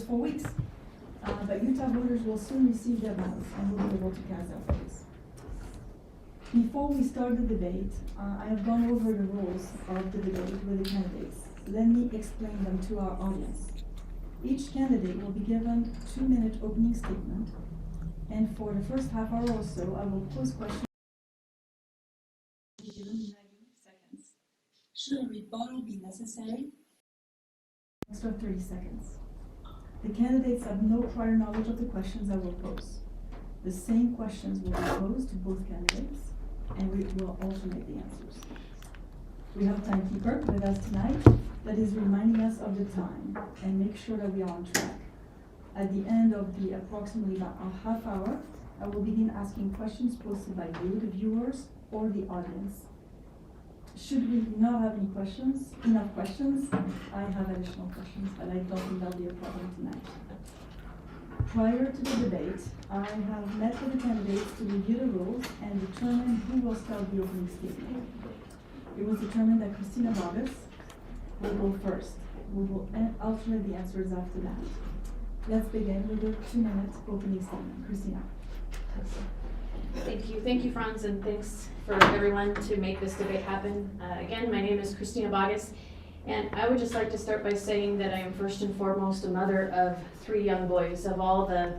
just 4 weeks. But Utah voters will soon receive their ballots and will be able to cast their votes. Before we start the debate, I have gone over the rules of the debate with the candidates. Let me explain them to our audience. Each candidate will be given a 2-minute opening statement, and for the first half hour or so, I will pose questions. Given 90 seconds. Should a rebuttal be necessary? Extra 30 seconds. The candidates have no prior knowledge of the questions I will pose. The same questions will be posed to both candidates, and we will alternate the answers. We have a timekeeper with us tonight that is reminding us of the time and make sure that we are on track. At the end of the approximately about a half hour, I will begin asking questions posted by you, the viewers, or the audience. Should we not have enough questions, I have additional questions, but I don't think that'll be a problem tonight. Prior to the debate, I have met with the candidates to review the rules and determine who will start the opening statement. It was determined that Christina Boggess will go first. We will alternate the answers after that. Let's begin with the 2-minute opening statement. Christina. Thank you, Franz, and thanks for everyone to make this debate happen. Again, my name is Christina Boggess, and I would just like to start by saying that I am first and foremost a mother of 3 young boys. Of all the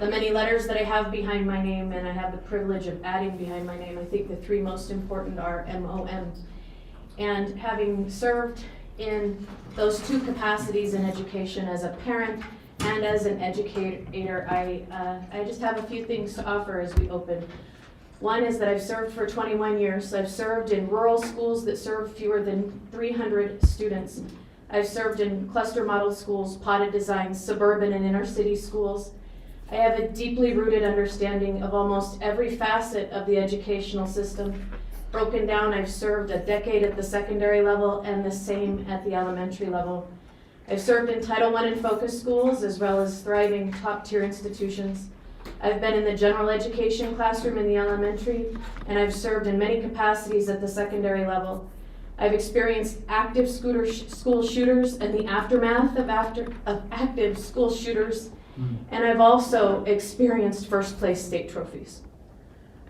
many letters that I have behind my name, and I have the privilege of adding behind my name, I think the 3 most important are M-O-M. And having served in those 2 capacities in education as a parent and as an educator, I just have a few things to offer as we open. One is that I've served for 21 years. I've served in rural schools that serve fewer than 300 students. I've served in cluster model schools, potted designs, suburban and inner city schools. I have a deeply rooted understanding of almost every facet of the educational system. Broken down, I've served a decade at the secondary level and the same at the elementary level. I've served in Title I and focus schools as well as thriving top-tier institutions. I've been in the general education classroom in the elementary, and I've served in many capacities at the secondary level. I've experienced active school shooters and the aftermath of active school shooters, and I've also experienced first-place state trophies.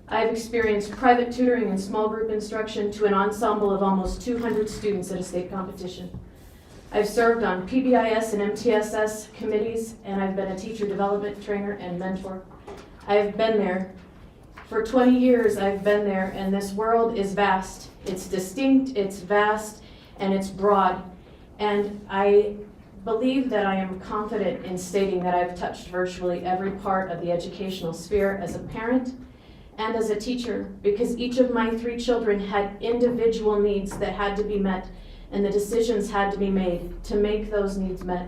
I've experienced private tutoring and small group instruction to an ensemble of almost 200 students at a state competition. I've served on PBIS and MTSS committees, and I've been a teacher development trainer and mentor. I've been there. For 20 years, I've been there, and this world is vast. It's distinct, it's vast, and it's broad. And I believe that I am confident in stating that I've touched virtually every part of the educational sphere as a parent and as a teacher, because each of my 3 children had individual needs that had to be met, and the decisions had to be made to make those needs met.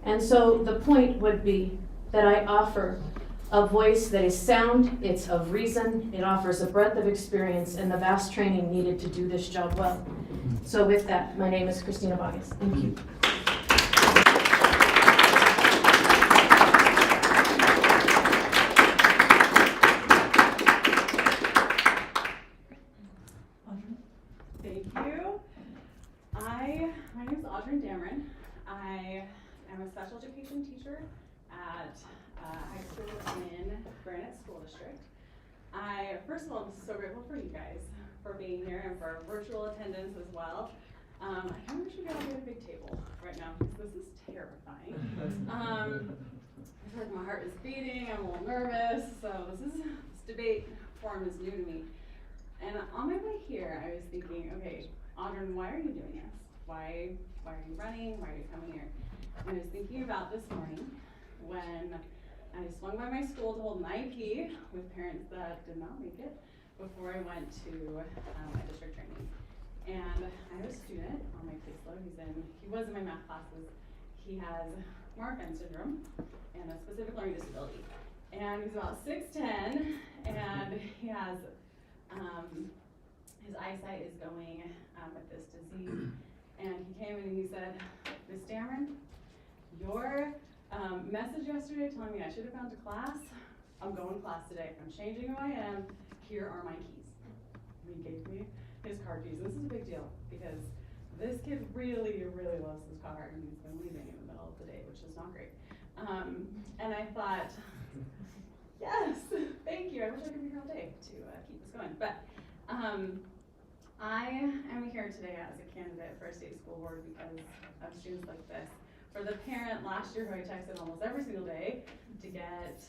And so the point would be that I offer a voice that is sound, it's of reason, it offers a breadth of experience and the vast training needed to do this job well. So with that, my name is Christina Boggess. Thank you. My name is Audryn Damron. I am a special education teacher at high school in Granite School District. First of all, I'm so grateful for you guys for being here and for virtual attendance as well. I kind of wish we could all get a big table right now because this is terrifying. I feel like my heart is beating, I'm a little nervous, so this debate forum is new to me. And on my way here, I was thinking, okay, Audryn, why are you doing this? Why are you running? Why are you coming here? And I was thinking about this morning when I swung by my school to hold an IEP with parents that did not make it before I went to my district training. And I have a student on my caseload. He was in my math classes. He has Marfan syndrome and a specific learning disability. And he's about 6'10", and he has his eyesight is going with this disease. And he came in and he said, Miss Damron, your message yesterday telling me I should have gone to class, I'm going to class today. I'm changing who I am. Here are my keys. And he gave me his car keys. This is a big deal because this kid really, really loves his car and he's been leaving in the middle of the day, which is not great. And I thought, yes, thank you. I wish I could be here all day to keep this going. But I am here today as a candidate for a state school board because of students like this. For the parent last year who I texted almost every single day to get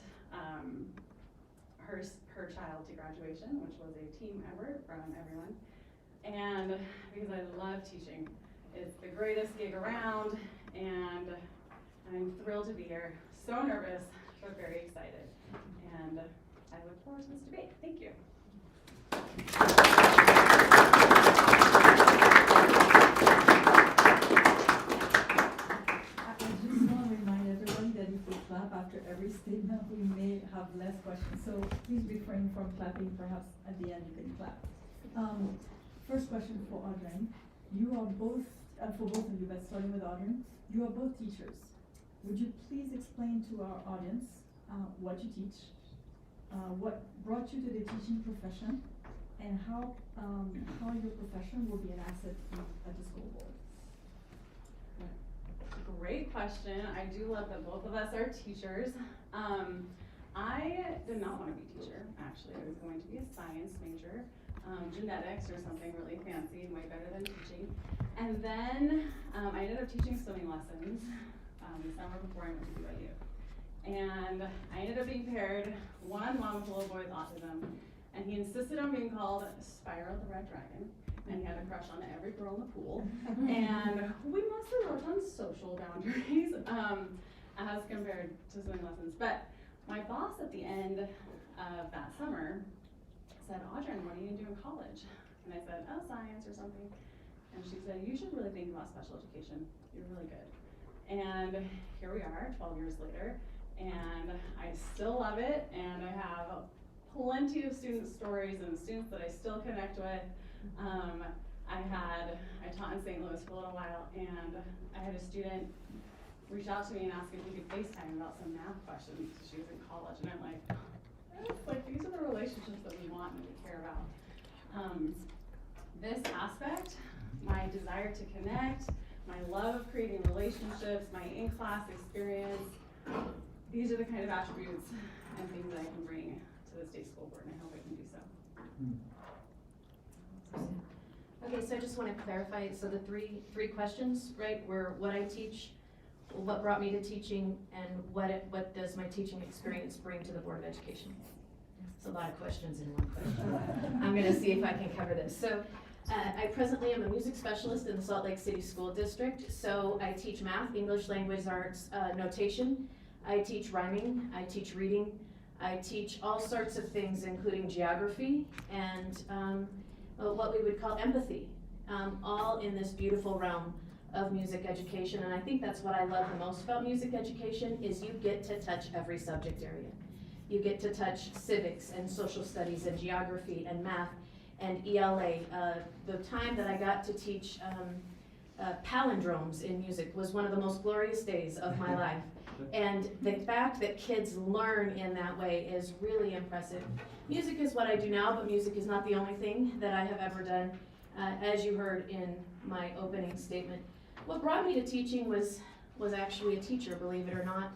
her child to graduation, which was a team effort from everyone. And because I love teaching. It's the greatest gig around, and I'm thrilled to be here. So nervous, but very excited. And I look forward to this debate. Thank you. I just want to remind everybody that if we clap after every statement, we may have less questions. So please refrain from clapping. Perhaps at the end you can clap. First question for Audryn. You are both, for both of you, but starting with Audryn, you are both teachers. Would you please explain to our audience what you teach, what brought you to the teaching profession, and how your profession will be an asset at the school board? Great question. I do love that both of us are teachers. I did not want to be a teacher, actually. I was going to be a science major, genetics or something really fancy and way better than teaching. And then I ended up teaching swimming lessons the summer before I went to BYU. And I ended up being paired one-on-one with a little boy with autism, and he insisted on being called Spiral the Red Dragon, and he had a crush on every girl in the pool. And we mostly worked on social boundaries as compared to swimming lessons. But my boss at the end of that summer said, Audryn, what are you gonna do in college? And I said, oh, science or something. And she said, you should really think about special education. You're really good. And here we are, 12 years later, and I still love it, and I have plenty of student stories and students that I still connect with. I taught in St. Louis for a little while, and I had a student reach out to me and ask if we could FaceTime about some math questions because she was in college, and I'm like, these are the relationships that we want and we care about. This aspect, my desire to connect, my love of creating relationships, my in-class experience, these are the kind of attributes and things that I can bring to the state school board, and I hope I can do so. Okay, so I just want to clarify, so the three questions, right, were what I teach, what brought me to teaching, and what does my teaching experience bring to the Board of Education? It's a lot of questions in one question. I'm gonna see if I can cover this. So I presently am a music specialist in the Salt Lake City School District. So I teach math, English language arts, notation. I teach rhyming, I teach reading, I teach all sorts of things including geography and what we would call empathy, all in this beautiful realm of music education. And I think that's what I love the most about music education is you get to touch every subject area. You get to touch civics and social studies and geography and math and ELA. The time that I got to teach palindromes in music was one of the most glorious days of my life. And the fact that kids learn in that way is really impressive. Music is what I do now, but music is not the only thing that I have ever done. As you heard in my opening statement, what brought me to teaching was actually a teacher, believe it or not.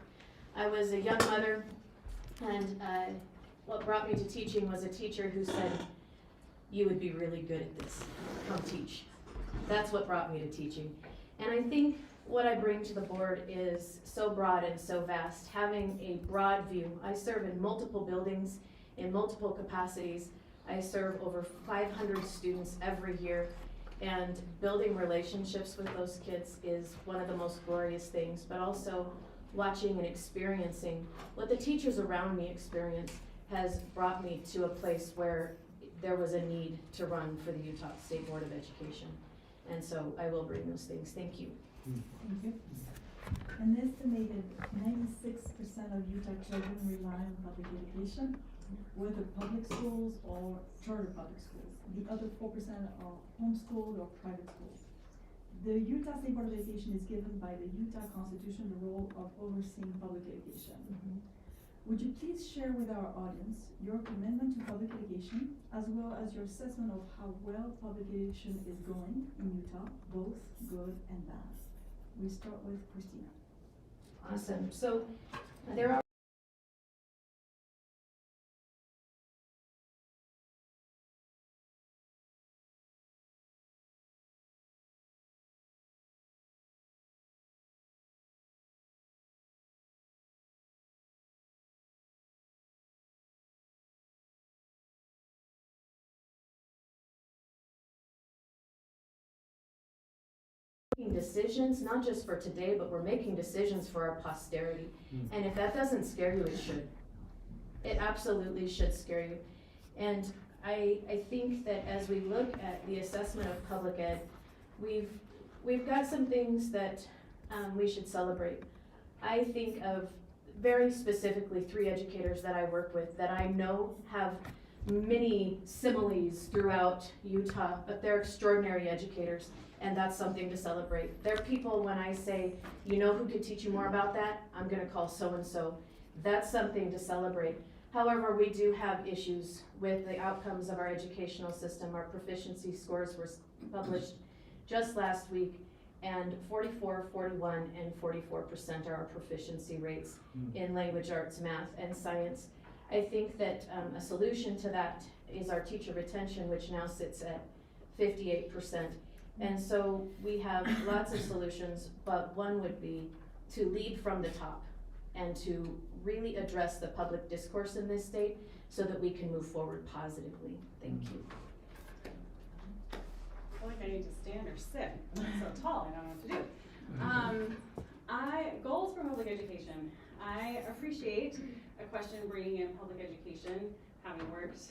I was a young mother, and what brought me to teaching was a teacher who said, you would be really good at this, come teach. That's what brought me to teaching. And I think what I bring to the board is so broad and so vast, having a broad view. I serve in multiple buildings, in multiple capacities. I serve over 500 students every year, and building relationships with those kids is one of the most glorious things, but also watching and experiencing what the teachers around me experience has brought me to a place where there was a need to run for the Utah State Board of Education. And so I will bring those things. Thank you. Thank you. An estimated 96% of Utah children rely on public education, whether public schools or charter public schools. The other 4% are homeschooled or private schools. The Utah State Board of Education is given by the Utah Constitution the role of overseeing public education. Would you please share with our audience your commitment to public education, as well as your assessment of how well public education is going in Utah, both good and bad? We start with Christina. Awesome. So there are making decisions, not just for today, but we're making decisions for our posterity. And if that doesn't scare you, it should. It absolutely should scare you. And I think that as we look at the assessment of public ed, we've got some things that we should celebrate. I think of very specifically 3 educators that I work with that I know have many similes throughout Utah, but they're extraordinary educators, and that's something to celebrate. They're people, when I say, you know who could teach you more about that, I'm gonna call so-and-so. That's something to celebrate. However, we do have issues with the outcomes of our educational system. Our proficiency scores were published just last week, and 44, 41, and 44% are our proficiency rates in language arts, math, and science. I think that a solution to that is our teacher retention, which now sits at 58%. And so we have lots of solutions, but one would be to lead from the top and to really address the public discourse in this state so that we can move forward positively. Thank you. I feel like I need to stand or sit. I'm so tall, I don't know what to do. Goals for public education. I appreciate a question bringing in public education, having worked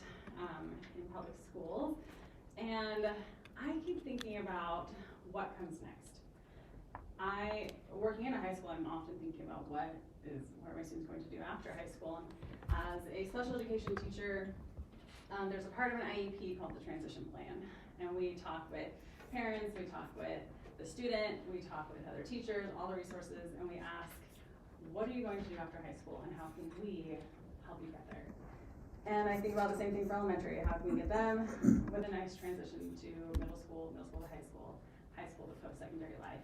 in public schools, and I keep thinking about what comes next. Working in a high school, I'm often thinking about what are my students going to do after high school. And as a special education teacher, there's a part of an IEP called the transition plan. And we talk with parents, we talk with the student, we talk with other teachers, all the resources, and we ask, what are you going to do after high school and how can we help you get there? And I think about the same thing for elementary. How can we get them with a nice transition to middle school to high school to post-secondary life?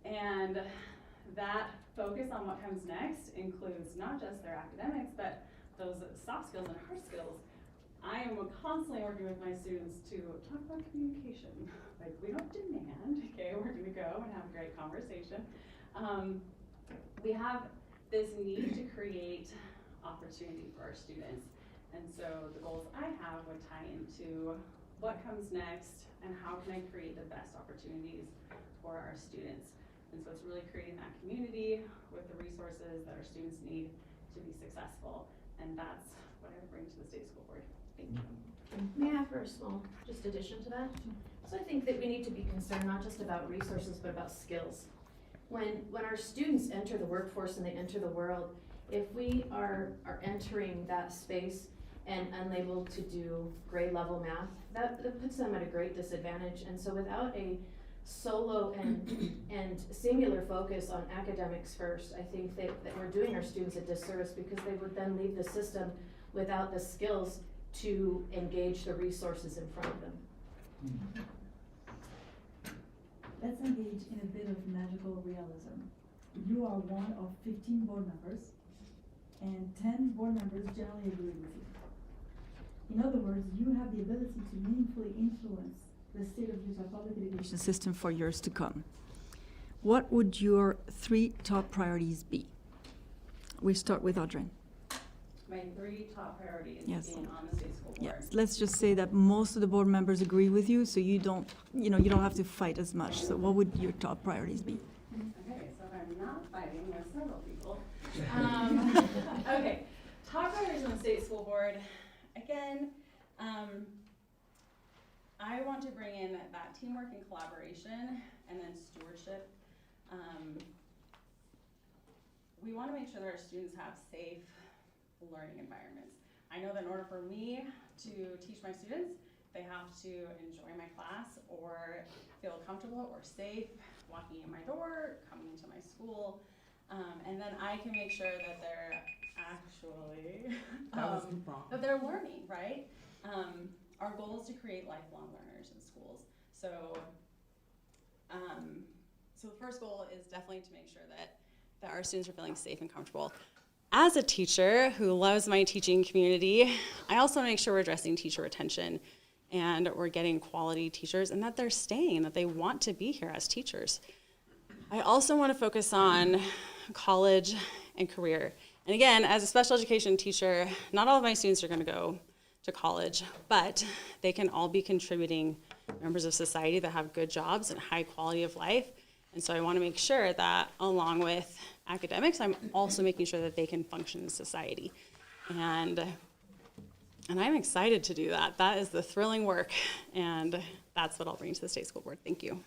And that focus on what comes next includes not just their academics, but those soft skills and hard skills. I am constantly working with my students to talk about communication. Like, we don't demand, okay, we're gonna go and have a great conversation. We have this need to create opportunity for our students. And so the goals I have would tie into what comes next and how can I create the best opportunities for our students. And so it's really creating that community with the resources that our students need to be successful. And that's what I would bring to the state school board. Thank you. May I offer a small just addition to that? So I think that we need to be concerned not just about resources, but about skills. When our students enter the workforce and they enter the world, if we are entering that space and unable to do grade level math, that puts them at a great disadvantage. And so without a solo and singular focus on academics first, I think that we're doing our students a disservice because they would then leave the system without the skills to engage the resources in front of them. Let's engage in a bit of magical realism. You are one of 15 board members, and 10 board members generally agree with you. In other words, you have the ability to meaningfully influence the state of Utah public education system for years to come. What would your 3 top priorities be? We start with Audryn. My 3 top priorities Yes. being on the state school board. Yes, let's just say that most of the board members agree with you, so you don't have to fight as much. So what would your top priorities be? Okay, so if I'm not fighting with several people. Okay, top priorities on the state school board. Again, I want to bring in that teamwork and collaboration and then stewardship. We want to make sure that our students have safe learning environments. I know that in order for me to teach my students, they have to enjoy my class or feel comfortable or safe walking in my door, coming into my school, and then I can make sure that they're actually, that they're learning, right? Our goal is to create lifelong learners in schools. So the first goal is definitely to make sure that that our students are feeling safe and comfortable. As a teacher who loves my teaching community, I also want to make sure we're addressing teacher retention and we're getting quality teachers and that they're staying, that they want to be here as teachers. I also want to focus on college and career. And again, as a special education teacher, not all of my students are going to go to college, but they can all be contributing members of society that have good jobs and high quality of life. And so I want to make sure that along with academics, I'm also making sure that they can function in society. And I'm excited to do that. That is the thrilling work, and that's what I'll bring to the State School Board. Thank you.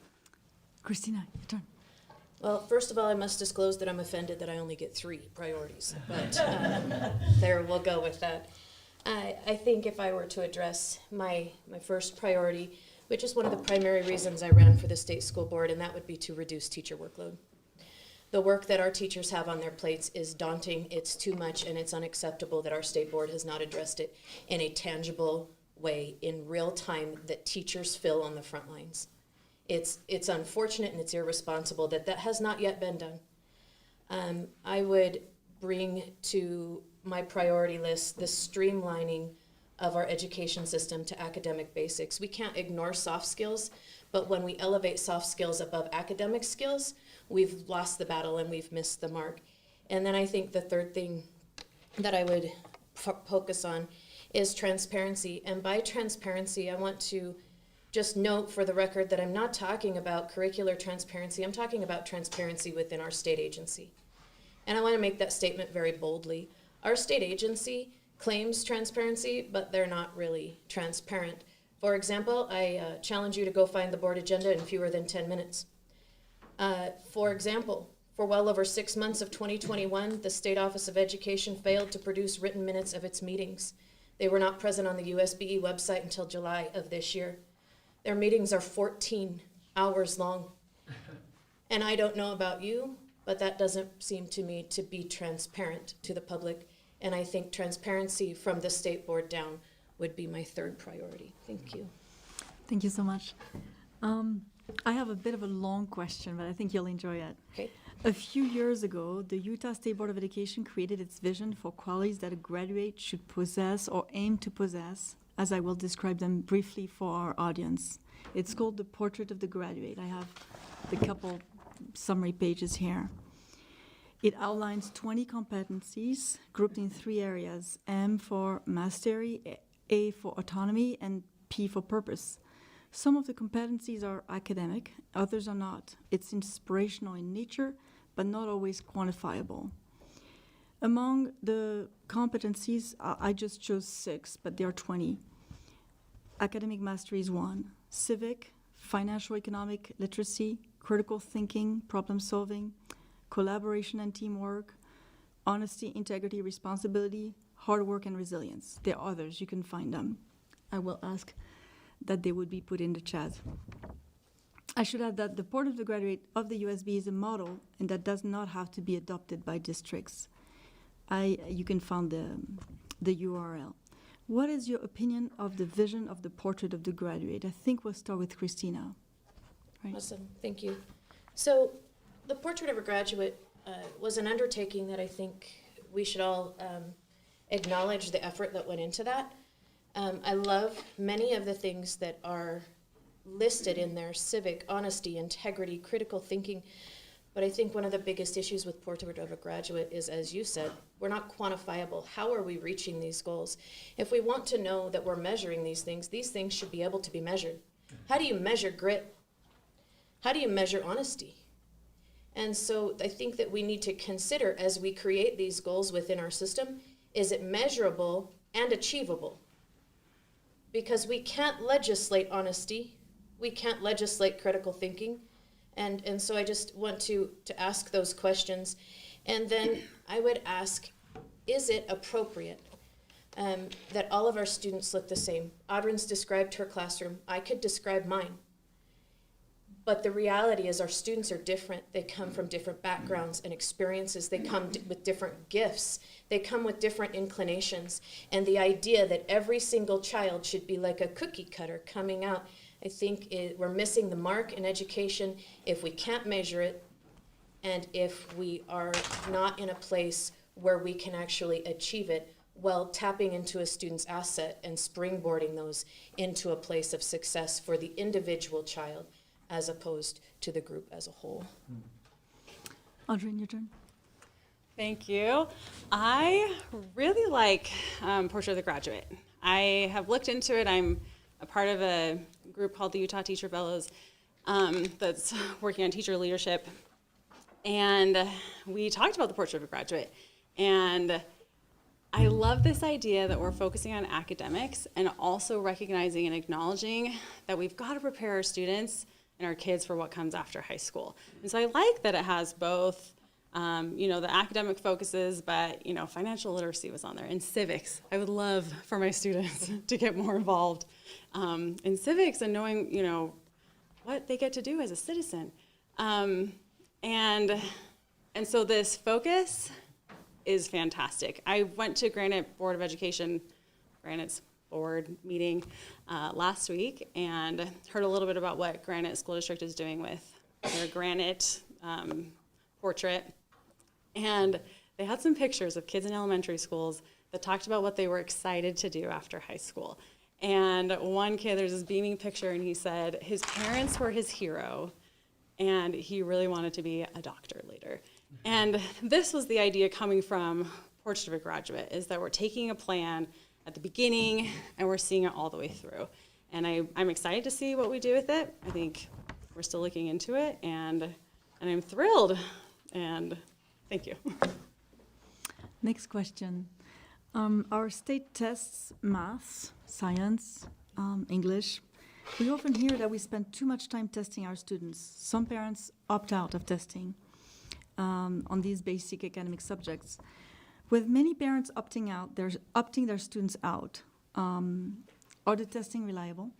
Christina, your turn. Well, first of all, I must disclose that I'm offended that I only get 3 priorities, but there, we'll go with that. I think if I were to address my first priority, which is one of the primary reasons I ran for the State School Board, and that would be to reduce teacher workload. The work that our teachers have on their plates is daunting, it's too much, and it's unacceptable that our state board has not addressed it in a tangible way, in real time, that teachers feel on the front lines. It's unfortunate and it's irresponsible that that has not yet been done. I would bring to my priority list the streamlining of our education system to academic basics. We can't ignore soft skills, but when we elevate soft skills above academic skills, we've lost the battle and we've missed the mark. And then I think the third thing that I would focus on is transparency. And by transparency, I want to just note for the record that I'm not talking about curricular transparency. I'm talking about transparency within our state agency. And I want to make that statement very boldly. Our state agency claims transparency, but they're not really transparent. For example, I challenge you to go find the board agenda in fewer than 10 minutes. For example, for well over 6 months of 2021, the State Office of Education failed to produce written minutes of its meetings. They were not present on the USBE website until July of this year. Their meetings are 14 hours long. And I don't know about you, but that doesn't seem to me to be transparent to the public. And I think transparency from the state board down would be my third priority. Thank you. Thank you so much. I have a bit of a long question, but I think you'll enjoy it. Okay. A few years ago, the Utah State Board of Education created its vision for qualities that a graduate should possess or aim to possess, as I will describe them briefly for our audience. It's called the Portrait of the Graduate. I have the couple summary pages here. It outlines 20 competencies grouped in 3 areas: M for mastery, A for autonomy, and P for purpose. Some of the competencies are academic, others are not. It's inspirational in nature, but not always quantifiable. Among the competencies, I just chose 6, but there are 20. Academic mastery is 1. Civic, financial economic literacy, critical thinking, problem solving, collaboration and teamwork, honesty, integrity, responsibility, hard work, and resilience. There are others, you can find them. I will ask that they would be put in the chat. I should add that the Portrait of the Graduate of the USB is a model, and that does not have to be adopted by districts. You can find the URL. What is your opinion of the vision of the Portrait of the Graduate? I think we'll start with Christina. Right. Awesome, thank you. So the Portrait of a Graduate was an undertaking that I think we should all acknowledge the effort that went into that. I love many of the things that are listed in there: civic, honesty, integrity, critical thinking. But I think one of the biggest issues with Portrait of a Graduate is, as you said, we're not quantifiable. How are we reaching these goals? If we want to know that we're measuring these things should be able to be measured. How do you measure grit? How do you measure honesty? And so I think that we need to consider, as we create these goals within our system, is it measurable and achievable? Because we can't legislate honesty, we can't legislate critical thinking, and so I just want to ask those questions. And then I would ask, is it appropriate that all of our students look the same? Audryn's described her classroom, I could describe mine. But the reality is our students are different. They come from different backgrounds and experiences. They come with different gifts. They come with different inclinations. And the idea that every single child should be like a cookie cutter coming out, I think we're missing the mark in education if we can't measure it And if we are not in a place where we can actually achieve it, well, tapping into a student's asset and springboarding those into a place of success for the individual child as opposed to the group as a whole. Audryn, your turn. Thank you. I really like Portrait of the Graduate. I have looked into it. I'm a part of a group called the Utah Teacher Fellows that's working on teacher leadership. And we talked about the Portrait of a Graduate. And I love this idea that we're focusing on academics and also recognizing and acknowledging that we've got to prepare our students and our kids for what comes after high school. And so I like that it has both the academic focuses, but, financial literacy was on there, and civics. I would love for my students to get more involved in civics and knowing, what they get to do as a citizen. And so this focus is fantastic. I went to Granite Board of Education, Granite's board meeting last week, and heard a little bit about what Granite School District is doing with their Granite portrait. And they had some pictures of kids in elementary schools that talked about what they were excited to do after high school. And one kid, there's this beaming picture, and he said his parents were his hero, and he really wanted to be a doctor later. And this was the idea coming from Portrait of a Graduate, is that we're taking a plan at the beginning, and we're seeing it all the way through. And I'm excited to see what we do with it. I think we're still looking into it, and I'm thrilled. And thank you. Next question. Our state tests math, science, English. We often hear that we spend too much time testing our students. Some parents opt out of testing on these basic academic subjects. With many parents opting out, they're opting their students out. Are the testing reliable?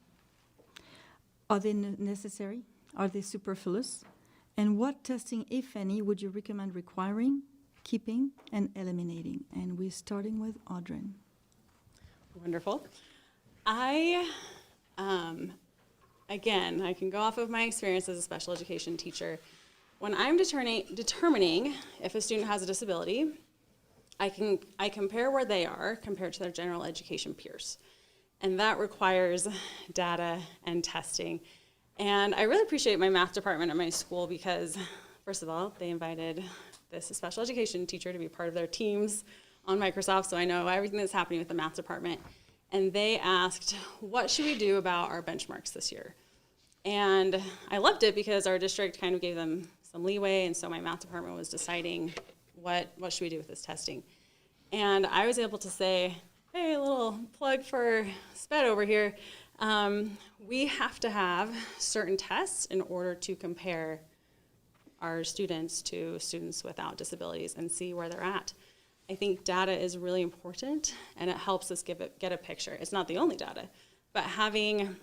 Are they necessary? Are they superfluous? And what testing, if any, would you recommend requiring, keeping, and eliminating? And we're starting with Audryn. Wonderful. Again, I can go off of my experience as a special education teacher. When I'm determining if a student has a disability, I compare where they are compared to their general education peers. And that requires data and testing. And I really appreciate my math department at my school because, first of all, they invited this special education teacher to be part of their teams on Microsoft, so I know everything that's happening with the math department. And they asked, what should we do about our benchmarks this year? And I loved it because our district kind of gave them some leeway, and so my math department was deciding what should we do with this testing. And I was able to say, hey, a little plug for SPED over here. We have to have certain tests in order to compare our students to students without disabilities and see where they're at. I think data is really important, and it helps us get a picture. It's not the only data, but having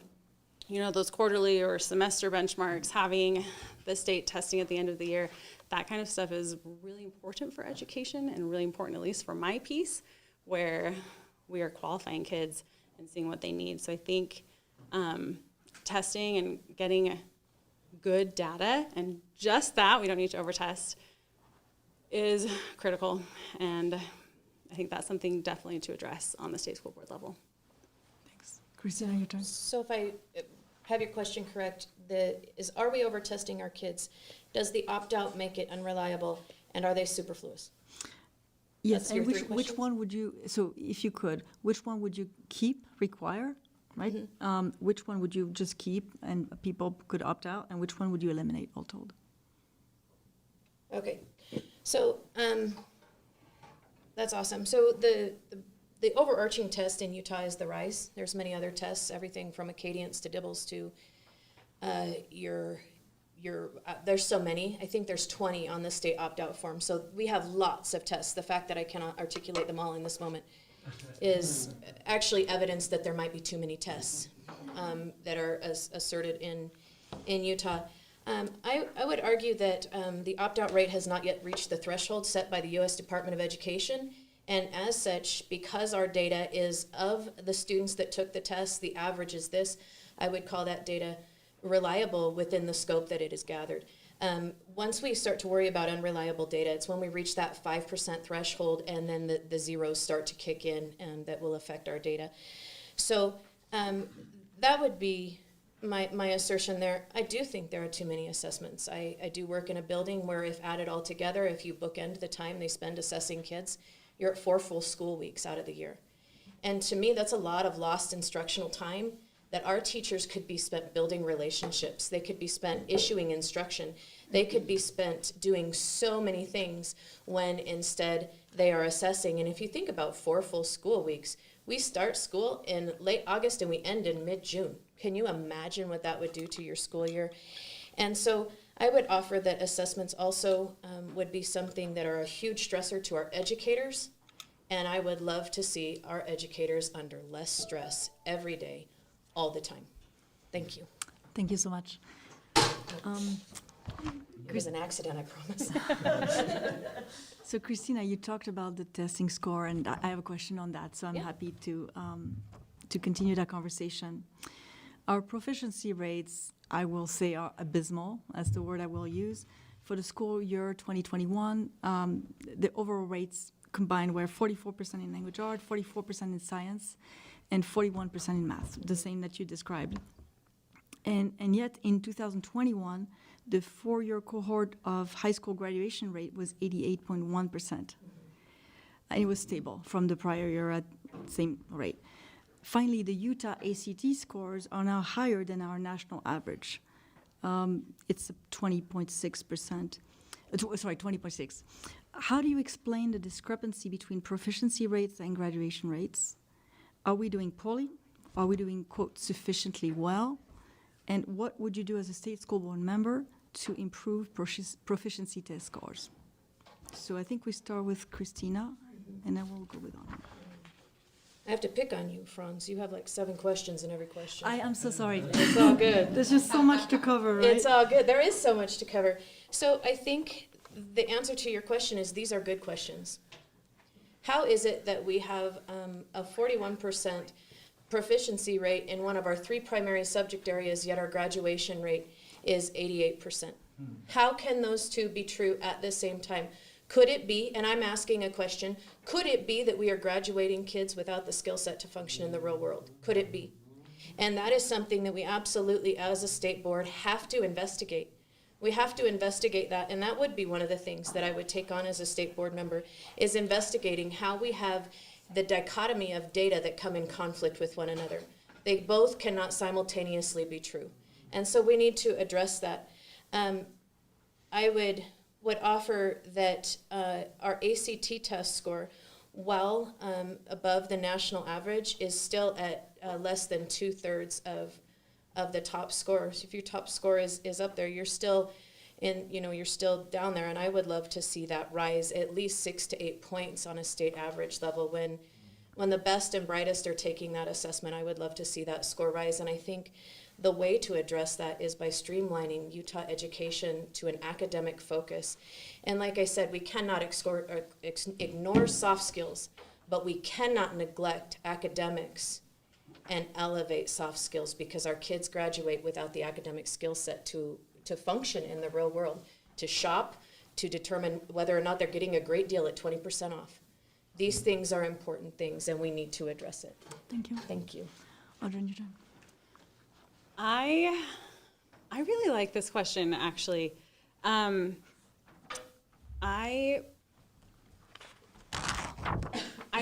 those quarterly or semester benchmarks, having the state testing at the end of the year, that kind of stuff is really important for education and really important, at least for my piece, where we are qualifying kids and seeing what they need. So I think testing and getting good data, and just that, we don't need to overtest, is critical, and I think that's something definitely to address on the state school board level. Thanks. Christina, your turn. So if I have your question correct, are we over testing our kids? Does the opt-out make it unreliable, and are they superfluous? Yes, That's your and three which questions? one would you, so if you could, which one would you keep, require, right? Mm-hmm. Which one would you just keep and people could opt out, and which one would you eliminate, all told? Okay, so that's awesome. So the overarching test in Utah is the RISE. There's many other tests, everything from Acadians to Dibbles to there's so many. I think there's 20 on the state opt-out form. So we have lots of tests. The fact that I cannot articulate them all in this moment is actually evidence that there might be too many tests that are asserted in Utah. I would argue that the opt-out rate has not yet reached the threshold set by the U.S. Department of Education, and as such, because our data is of the students that took the test, the average is this, I would call that data reliable within the scope that it is gathered. Once we start to worry about unreliable data, it's when we reach that 5% threshold and then the zeros start to kick in and that will affect our data. So that would be my assertion there. I do think there are too many assessments. I do work in a building where if added all together, if you bookend the time they spend assessing kids, you're at 4 full school weeks out of the year. And to me, that's a lot of lost instructional time that our teachers could be spent building relationships. They could be spent issuing instruction. They could be spent doing so many things when instead they are assessing. And if you think about 4 full school weeks, we start school in late August and we end in mid-June. Can you imagine what that would do to your school year? And so I would offer that assessments also would be something that are a huge stressor to our educators. And I would love to see our educators under less stress every day, all the time. Thank you. Thank you so much. It was an accident, I promise. So Christina, you talked about the testing score, and I have a question on that, so I'm happy to continue that conversation. Our proficiency rates, I will say, are abysmal. That's the word I will use. For the school year 2021, the overall rates combined were 44% in language art, 44% in science, and 41% in math, the same that you described. And yet, in 2021, the 4-year cohort of high school graduation rate was 88.1%. And it was stable from the prior year at same rate. Finally, the Utah ACT scores are now higher than our national average. It's 20.6%. 20.6. How do you explain the discrepancy between proficiency rates and graduation rates? Are we doing poorly? Are we doing, quote, sufficiently well? And what would you do as a state school board member to improve proficiency test scores? So I think we start with Christina, and then we'll go with Audryn. I have to pick on you, Franz. You have like 7 questions in every question. I am so sorry. It's all good. There's just so much to cover, right? It's all good. There is so much to cover. So I think the answer to your question is these are good questions. How is it that we have a 41% proficiency rate in one of our 3 primary subject areas, yet our graduation rate is 88%? How can those 2 be true at the same time? Could it be, and I'm asking a question, could it be that we are graduating kids without the skill set to function in the real world? Could it be? And that is something that we absolutely, as a state board, have to investigate. We have to investigate that, and that would be one of the things that I would take on as a state board member, is investigating how we have the dichotomy of data that come in conflict with one another. They both cannot simultaneously be true. And so we need to address that. I would offer that our ACT test score, while above the national average, is still at less than 2/3 of the top scores. If your top score is up there, you're still you're still down there, and I would love to see that rise at least 6 to 8 points on a state average level. When the best and brightest are taking that assessment, I would love to see that score rise, and I think the way to address that is by streamlining Utah education to an academic focus. And like I said, we cannot ignore soft skills, but we cannot neglect academics and elevate soft skills, because our kids graduate without the academic skill set to function in the real world, to shop, to determine whether or not they're getting a great deal at 20% off. These things are important things, and we need to address it. Thank you. Thank you. Audryn, your turn. I really like this question, actually. I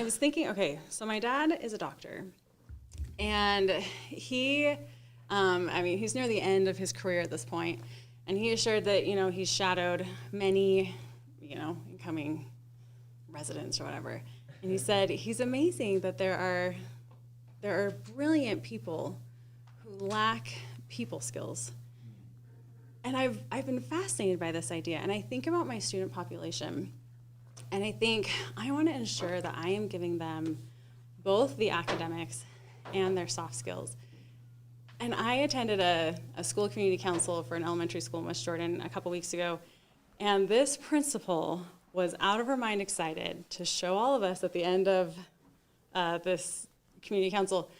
was thinking, okay, so my dad is a doctor, and he, he's near the end of his career at this point, and he assured that, he's shadowed many, incoming residents or whatever, and he said he's amazing that there are brilliant people who lack people skills. And I've been fascinated by this idea, and I think about my student population, and I think I want to ensure that I am giving them both the academics and their soft skills. And I attended a school community council for an elementary school in West Jordan a couple weeks ago, and this principal was out of her mind excited to show all of us at the end of this community council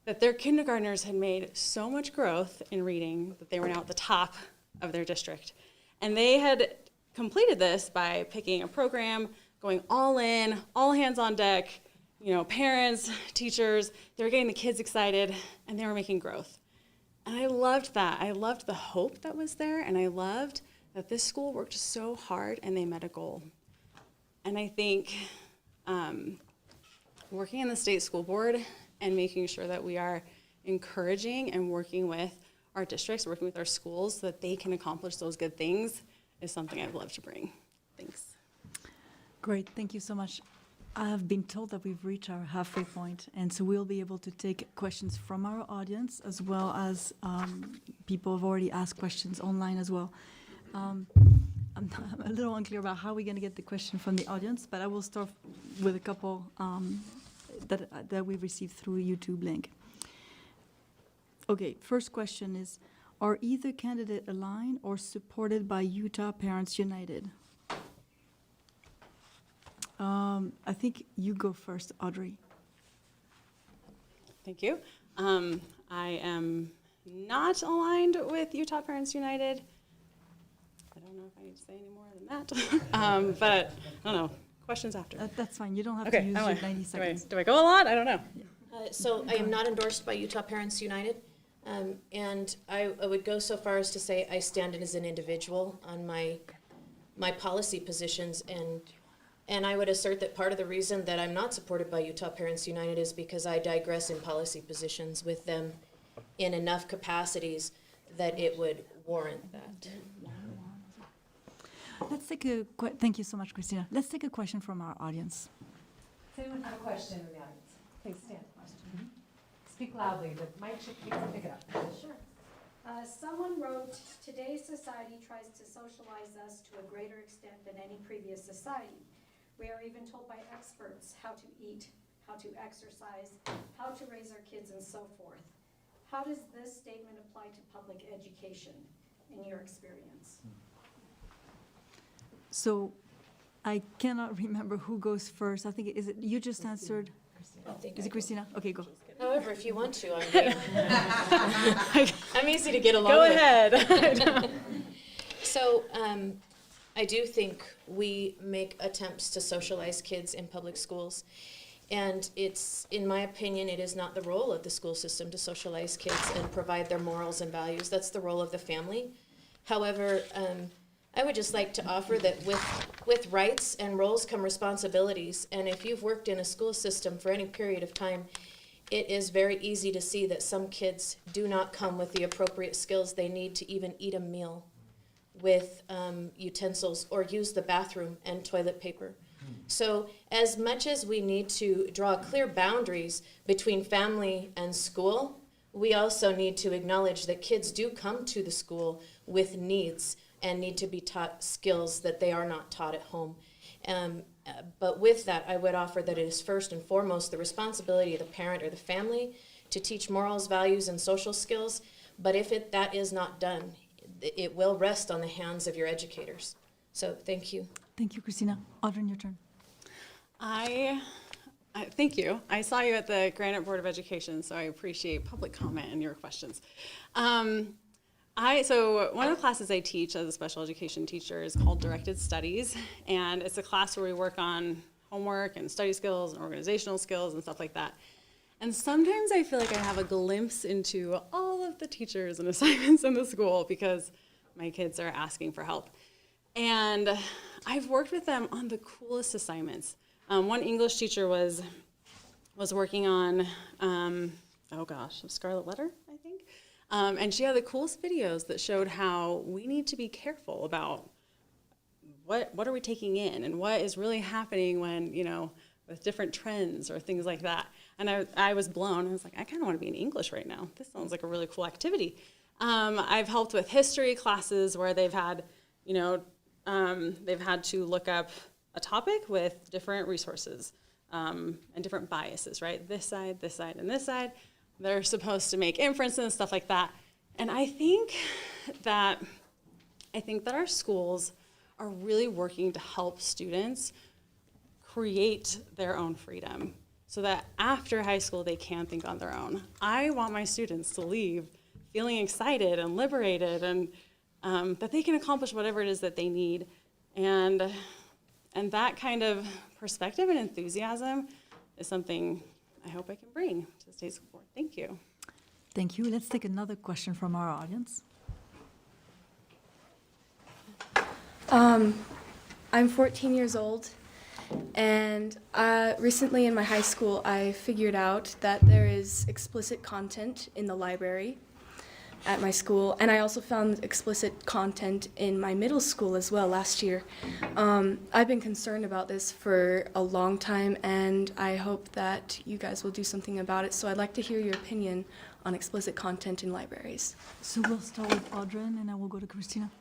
that their kindergartners had made so much growth in reading that they were now at the top of their district. And they had completed this by picking a program, going all in, all hands on deck, parents, teachers, they were getting the kids excited, and they were making growth. And I loved that. I loved the hope that was there, and I loved that this school worked so hard and they met a goal. And I think working in the state school board and making sure that we are encouraging and working with our districts, working with our schools so that they can accomplish those good things is something I'd love to bring. Thanks. Great, thank you so much. I have been told that we've reached our halfway point, and so we'll be able to take questions from our audience as well as people have already asked questions online as well. I'm a little unclear about how we're going to get the question from the audience, but I will start with a couple that we received through a YouTube link. Okay, first question is, are either candidate aligned or supported by Utah Parents United? I think you go first, Audrey. Thank you. I am not aligned with Utah Parents United. I don't know if I need to say any more than that. But I don't know. Questions after. That's fine. You don't have to use your 90 seconds. Do I go a lot? I don't know. So I am not endorsed by Utah Parents United, and I would go so far as to say I stand as an individual on my policy positions, and I would assert that part of the reason that I'm not supported by Utah Parents United is because I digress in policy positions with them in enough capacities that it would warrant that. Let's take thank you so much, Christina. Let's take a question from our audience. Does anyone have a question in the audience? Please stand. Speak loudly. The mic should pick it up. Sure. Someone wrote, today's society tries to socialize us to a greater extent than any previous society. We are even told by experts how to eat, how to exercise, how to raise our kids, and so forth. How does this statement apply to public education in your experience? So I cannot remember who goes first. I think, is it you just answered? Is it Christina? Okay, go. However, if you want to, I'm easy to get along Go with. ahead. So I do think we make attempts to socialize kids in public schools. And it's, in my opinion, it is not the role of the school system to socialize kids and provide their morals and values. That's the role of the family. However, I would just like to offer that with rights and roles come responsibilities. And if you've worked in a school system for any period of time, it is very easy to see that some kids do not come with the appropriate skills they need to even eat a meal with utensils or use the bathroom and toilet paper. So as much as we need to draw clear boundaries between family and school, we also need to acknowledge that kids do come to the school with needs and need to be taught skills that they are not taught at home. But with that, I would offer that it is first and foremost the responsibility of the parent or the family to teach morals, values, and social skills. But if that is not done, it will rest on the hands of your educators. So thank you. Thank you, Christina. Audryn, your turn. Thank you. I saw you at the Granite Board of Education, so I appreciate public comment and your questions. So one of the classes I teach as a special education teacher is called Directed Studies, and it's a class where we work on homework and study skills and organizational skills and stuff like that. And sometimes I feel like I have a glimpse into all of the teachers and assignments in the school because my kids are asking for help. And I've worked with them on the coolest assignments. One English teacher was working on, Scarlet Letter, I think. And she had the coolest videos that showed how we need to be careful about what are we taking in and what is really happening when, with different trends or things like that. And I was blown. I was like, I kind of want to be in English right now. This sounds like a really cool activity. I've helped with history classes where they've had to look up a topic with different resources and different biases, right? This side, and this side. They're supposed to make inferences and stuff like that. And I think that our schools are really working to help students create their own freedom so that after high school they can think on their own. I want my students to leave feeling excited and liberated and that they can accomplish whatever it is that they need. And that kind of perspective and enthusiasm is something I hope I can bring to the state school board. Thank you. Thank you. Let's take another question from our audience. I'm 14 years old, and recently in my high school, I figured out that there is explicit content in the library at my school, and I also found explicit content in my middle school as well last year. I've been concerned about this for a long time, and I hope that you guys will do something about it, so I'd like to hear your opinion on explicit content in libraries. So we'll start with Audryn, and then we'll go to Christina.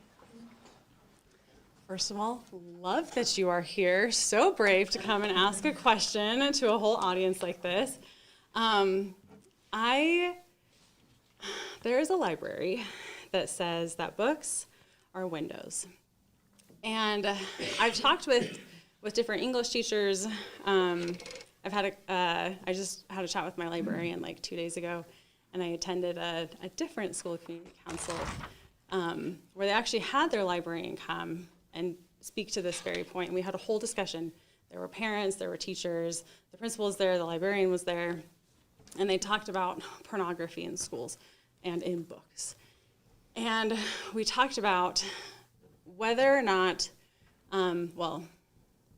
First of all, love that you are here. So brave to come and ask a question to a whole audience like this. There is a library that says that books are windows. And I've talked with different English teachers. I just had a chat with my librarian like 2 days ago, and I attended a different school community council where they actually had their librarian come and speak to this very point. And we had a whole discussion. There were parents, there were teachers, the principal was there, the librarian was there, and they talked about pornography in schools and in books. And we talked about whether or not,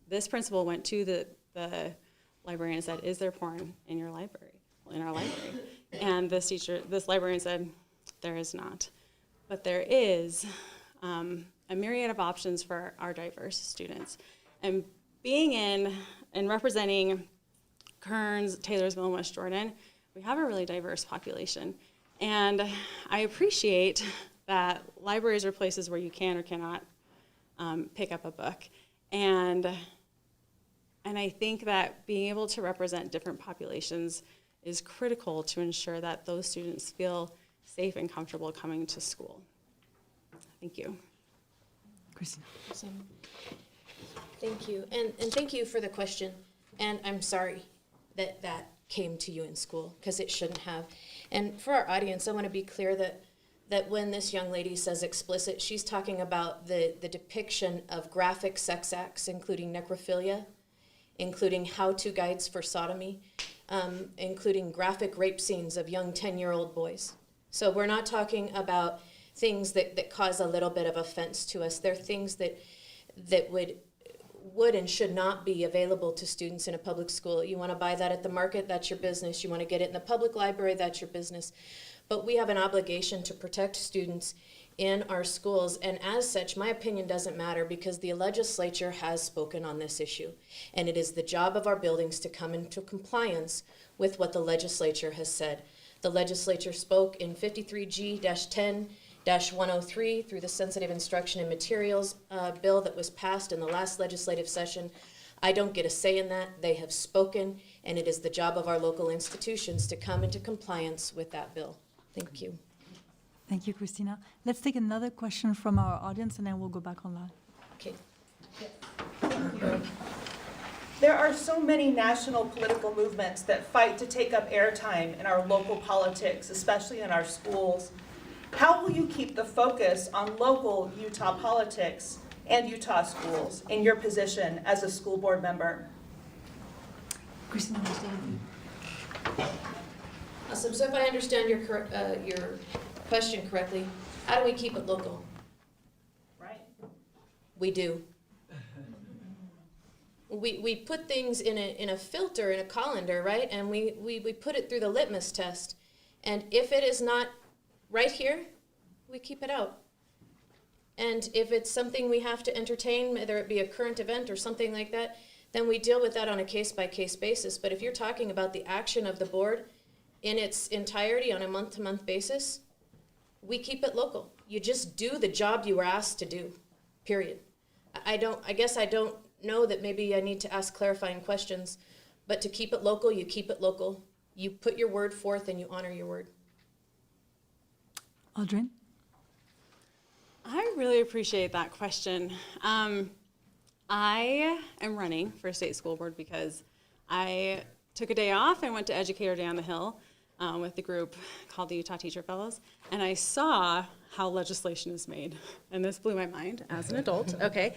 this principal went to the librarian and said, is there porn in your library, in our library? And this librarian said, there is not. But there is a myriad of options for our diverse students. And being in and representing Kearns, Taylorsville, and West Jordan, we have a really diverse population. And I appreciate that libraries are places where you can or cannot pick up a book. And I think that being able to represent different populations is critical to ensure that those students feel safe and comfortable coming to school. Thank you. Christina. Awesome. Thank you, and thank you for the question. And I'm sorry that that came to you in school, because it shouldn't have. And for our audience, I want to be clear that when this young lady says explicit, she's talking about the depiction of graphic sex acts, including necrophilia, including how-to guides for sodomy, including graphic rape scenes of young 10-year-old boys. So we're not talking about things that cause a little bit of offense to us. They're things that would and should not be available to students in a public school. You want to buy that at the market, that's your business. You want to get it in the public library, that's your business. But we have an obligation to protect students in our schools, and as such, my opinion doesn't matter because the legislature has spoken on this issue, and it is the job of our buildings to come into compliance with what the legislature has said. The legislature spoke in 53G-10-103 through the Sensitive Instruction and Materials bill that was passed in the last legislative session. I don't get a say in that. They have spoken, and it is the job of our local institutions to come into compliance with that bill. Thank you. Thank you, Christina. Let's take another question from our audience, and then we'll go back online. Okay. There are so many national political movements that fight to take up airtime in our local politics, especially in our schools. How will you keep the focus on local Utah politics and Utah schools in your position as a school board member? Christina, we'll start with you. Awesome. So if I understand your question correctly, how do we keep it local? Right. We do. We put things in a filter, in a colander, right? And we put it through the litmus test. And if it is not right here, we keep it out. And if it's something we have to entertain, whether it be a current event or something like that, then we deal with that on a case-by-case basis. But if you're talking about the action of the board in its entirety on a month-to-month basis, we keep it local. You just do the job you were asked to do, period. I guess I don't know that maybe I need to ask clarifying questions, but to keep it local, you keep it local. You put your word forth and you honor your word. Audryn? I really appreciate that question. I am running for state school board because I took a day off and went to Educator Day on the Hill with the group called the Utah Teacher Fellows, and I saw how legislation is made, and this blew my mind as an adult, okay?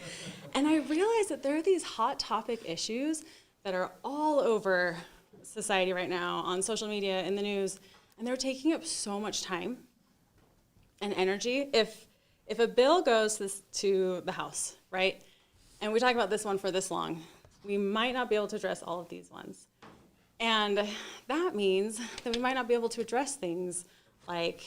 And I realized that there are these hot topic issues that are all over society right now, on social media, in the news, and they're taking up so much time and energy. If a bill goes to the House, right, and we talk about this one for this long, we might not be able to address all of these ones. And that means that we might not be able to address things like,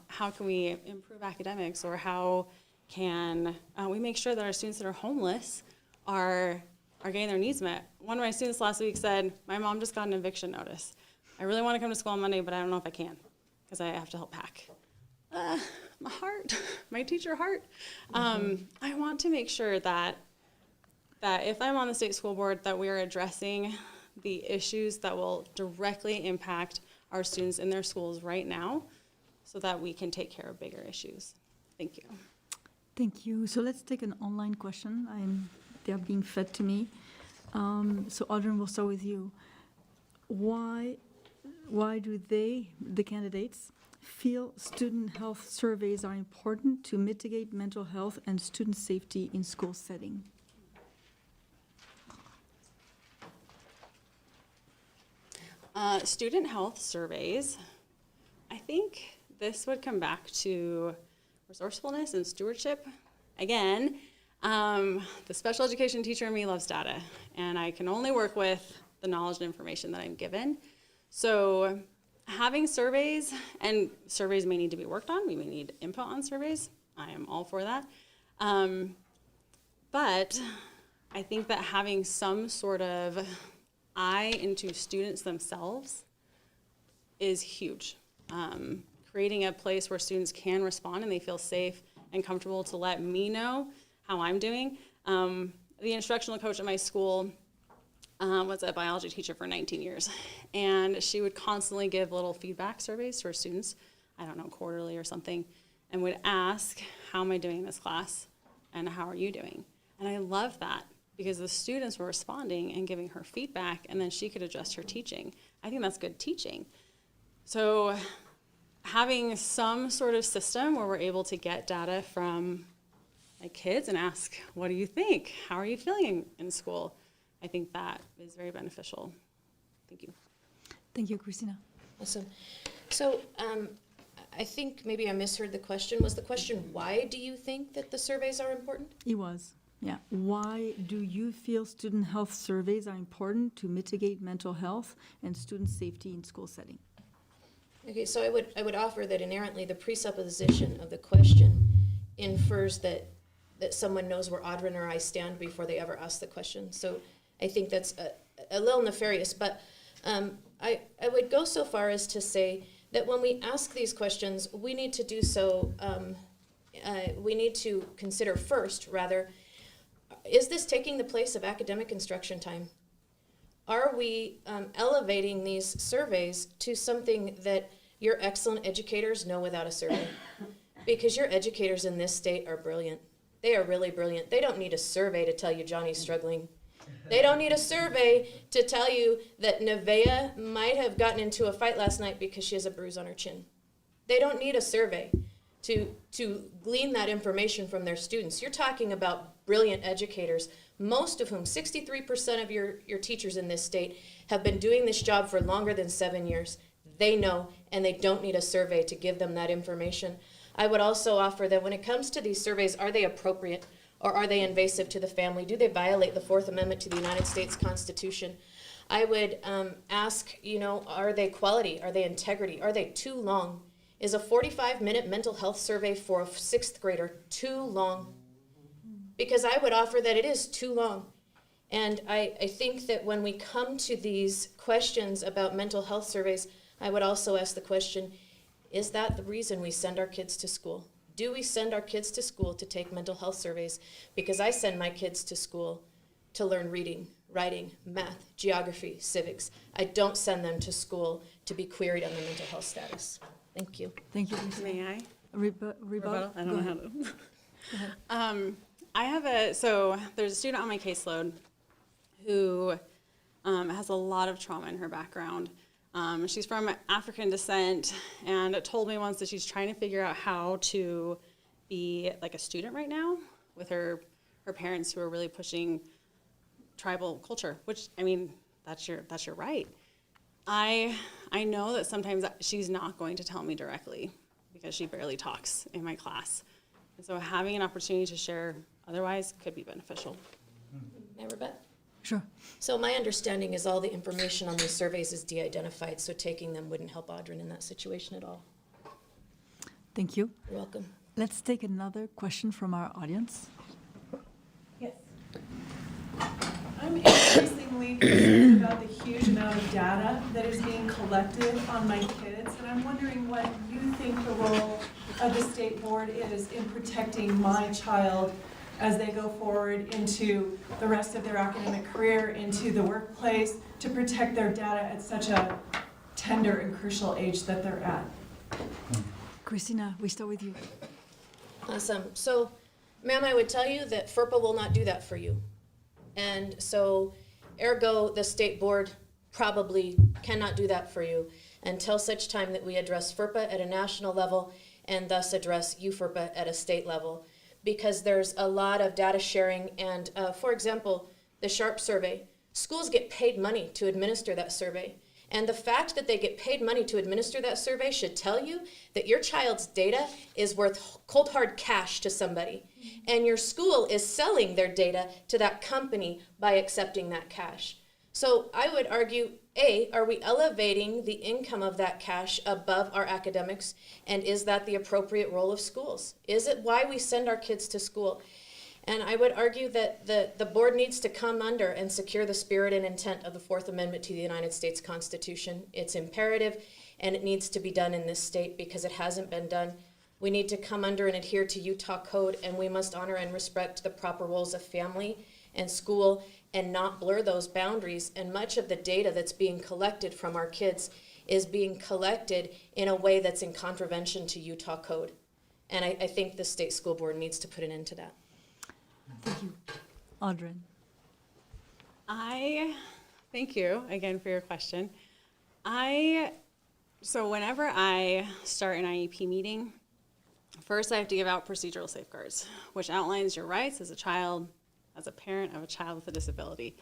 how can we improve academics, or how can we make sure that our students that are homeless are getting their needs met. One of my students last week said, my mom just got an eviction notice. I really want to come to school on Monday, but I don't know if I can because I have to help pack. My heart, my teacher heart. I want to make sure that if I'm on the state school board, that we are addressing the issues that will directly impact our students in their schools right now, so that we can take care of bigger issues. Thank you. Thank you. So let's take an online question. They're being fed to me. So Audryn, we'll start with you. Why do the candidates, feel student health surveys are important to mitigate mental health and student safety in school setting? Student health surveys, I think this would come back to resourcefulness and stewardship. Again, the special education teacher in me loves data, and I can only work with the knowledge and information that I'm given. So having surveys, and surveys may need to be worked on, we may need input on surveys, I am all for that. But I think that having some sort of eye into students themselves is huge. Creating a place where students can respond and they feel safe and comfortable to let me know how I'm doing. The instructional coach at my school was a biology teacher for 19 years, and she would constantly give little feedback surveys to her students, I don't know, quarterly or something, and would ask, how am I doing in this class, and how are you doing? And I love that, because the students were responding and giving her feedback, and then she could adjust her teaching. I think that's good teaching. So having some sort of system where we're able to get data from kids and ask, what do you think? How are you feeling in school? I think that is very beneficial. Thank you. Thank you, Christina. Awesome. So I think maybe I misheard the question. Was the question, why do you think that the surveys are important? It was, yeah. Why do you feel student health surveys are important to mitigate mental health and student safety in school setting? Okay, so I would offer that inherently the presupposition of the question infers that someone knows where Audryn or I stand before they ever ask the question. So I think that's a little nefarious, but I would go so far as to say that when we ask these questions, we need to do so, we need to consider first, rather, is this taking the place of academic instruction time? Are we elevating these surveys to something that your excellent educators know without a survey? Because your educators in this state are brilliant. They are really brilliant. They don't need a survey to tell you Johnny's struggling. They don't need a survey to tell you that Nevaeh might have gotten into a fight last night because she has a bruise on her chin. They don't need a survey to glean that information from their students. You're talking about brilliant educators, most of whom, 63% of your teachers in this state, have been doing this job for longer than 7 years. They know, and they don't need a survey to give them that information. I would also offer that when it comes to these surveys, are they appropriate or are they invasive to the family? Do they violate the Fourth Amendment to the United States Constitution? I would ask, are they quality? Are they integrity? Are they too long? Is a 45-minute mental health survey for a 6th grader too long? Because I would offer that it is too long. And I think that when we come to these questions about mental health surveys, I would also ask the question, is that the reason we send our kids to school? Do we send our kids to school to take mental health surveys? Because I send my kids to school to learn reading, writing, math, geography, civics. I don't send them to school to be queried on their mental health status. Thank you. Thank you. May I? Rebuttal? I don't know how to. I have so there's a student on my caseload who has a lot of trauma in her background. She's from African descent and told me once that she's trying to figure out how to be like a student right now with her parents who are really pushing tribal culture, which, I mean, that's your right. I know that sometimes she's not going to tell me directly because she barely talks in my class. And so having an opportunity to share otherwise could be beneficial. Never bet. Sure. So my understanding is all the information on these surveys is de-identified, so taking them wouldn't help Audryn in that situation at all. Thank you. You're welcome. Let's take another question from our audience. Yes. I'm increasingly concerned about the huge amount of data that is being collected on my kids, and I'm wondering what you think the role of the state board is in protecting my child as they go forward into the rest of their academic career, into the workplace, to protect their data at such a tender and crucial age that they're at. Christina, we start with you. Awesome. So, ma'am, I would tell you that FERPA will not do that for you. And so, ergo, the state board probably cannot do that for you until such time that we address FERPA at a national level and thus address UFERPA at a state level. Because there's a lot of data sharing and, for example, the SHARP survey, schools get paid money to administer that survey. And the fact that they get paid money to administer that survey should tell you that your child's data is worth cold hard cash to somebody. And your school is selling their data to that company by accepting that cash. So I would argue, A, are we elevating the income of that cash above our academics? And is that the appropriate role of schools? Is it why we send our kids to school? And I would argue that the board needs to come under and secure the spirit and intent of the Fourth Amendment to the United States Constitution. It's imperative, and it needs to be done in this state because it hasn't been done. We need to come under and adhere to Utah code, and we must honor and respect the proper roles of family and school and not blur those boundaries. And much of the data that's being collected from our kids is being collected in a way that's in contravention to Utah code. And I think the state school board needs to put an end to that. Thank you. Audryn. Thank you again for your question. So whenever I start an IEP meeting, first I have to give out procedural safeguards, which outlines your rights as a child, as a parent of a child with a disability.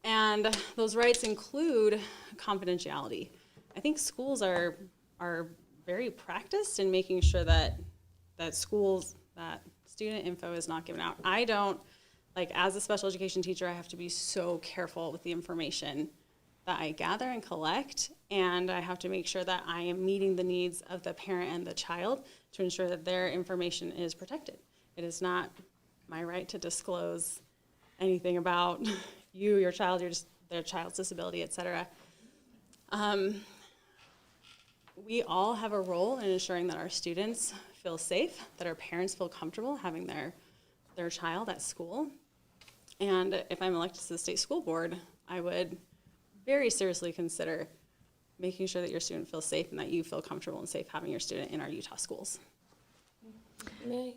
And those rights include confidentiality. I think schools are very practiced in making sure that student info is not given out. I don't, as a special education teacher, I have to be so careful with the information that I gather and collect, and I have to make sure that I am meeting the needs of the parent and the child to ensure that their information is protected. It is not my right to disclose anything about you, your child, their child's disability, etc. We all have a role in ensuring that our students feel safe, that our parents feel comfortable having their child at school. And if I'm elected to the state school board, I would very seriously consider making sure that your student feels safe and that you feel comfortable and safe having your student in our Utah schools. May I?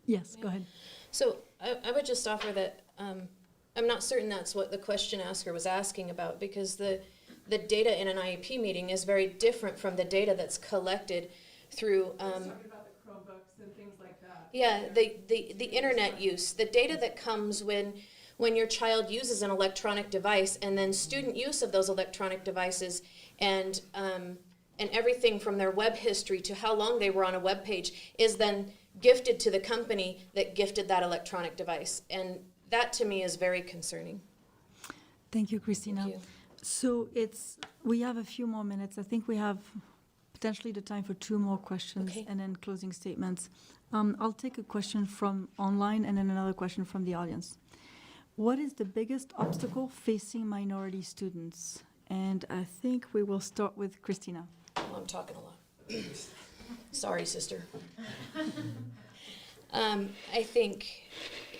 Yes, go ahead. So I would just offer that I'm not certain that's what the question asker was asking about, because the data in an IEP meeting is very different from the data that's collected through I was talking about the Chromebooks and things like that. yeah, the internet use, the data that comes when your child uses an electronic device, and then student use of those electronic devices, and everything from their web history to how long they were on a web page is then gifted to the company that gifted that electronic device. And that to me is very concerning. Thank you, Christina. Thank you. So we have a few more minutes. I think we have potentially the time for 2 more questions Okay. and then closing statements. I'll take a question from online and then another question from the audience. What is the biggest obstacle facing minority students? And I think we will start with Christina. Well, I'm talking a lot. Sorry, sister. I think,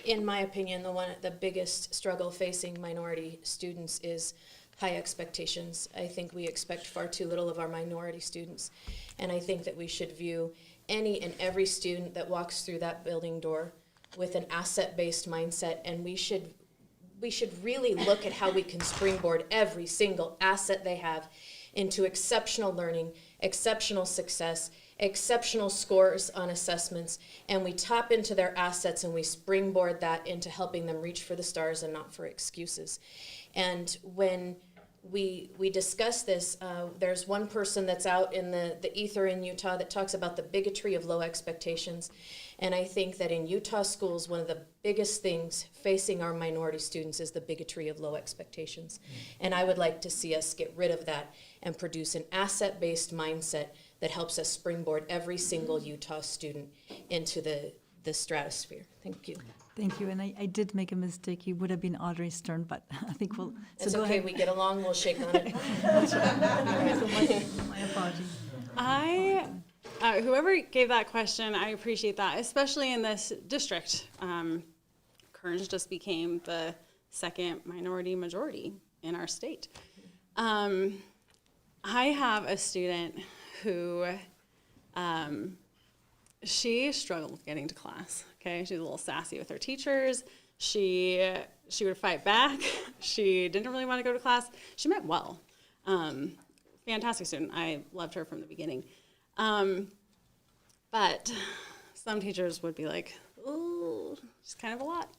in my opinion, the biggest struggle facing minority students is high expectations. I think we expect far too little of our minority students, and I think that we should view any and every student that walks through that building door with an asset-based mindset, and we should really look at how we can springboard every single asset they have into exceptional learning, exceptional success, exceptional scores on assessments, and we tap into their assets and we springboard that into helping them reach for the stars and not for excuses. And when we discuss this, there's one person that's out in the ether in Utah that talks about the bigotry of low expectations. And I think that in Utah schools, one of the biggest things facing our minority students is the bigotry of low expectations. And I would like to see us get rid of that and produce an asset-based mindset that helps us springboard every single Utah student into the stratosphere. Thank you. Thank you, and I did make a mistake. It would have been Audrey's turn, but I think we'll. It's go okay, ahead. we get along, we'll shake on it. My apologies. Whoever gave that question, I appreciate that, especially in this district. Kearns just became the second minority majority in our state. I have a student who, she struggled with getting to class, okay? She was a little sassy with her teachers. She would fight back. She didn't really want to go to class. She meant well. Fantastic student. I loved her from the beginning. But some teachers would be like, ooh, it's kind of a lot.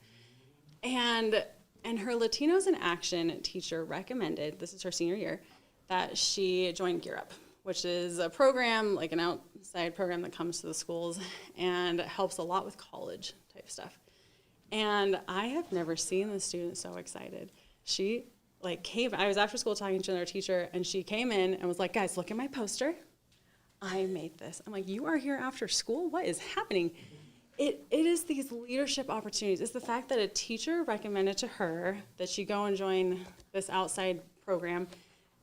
And her Latinos in Action teacher recommended, this is her senior year, that she join Gear Up, which is a program, like an outside program that comes to the schools and helps a lot with college type stuff. And I have never seen the student so excited. She I was after school talking to another teacher, and she came in and was like, guys, look at my poster. I made this. I'm like, you are here after school? What is happening? It is these leadership opportunities. It's the fact that a teacher recommended to her that she go and join this outside program,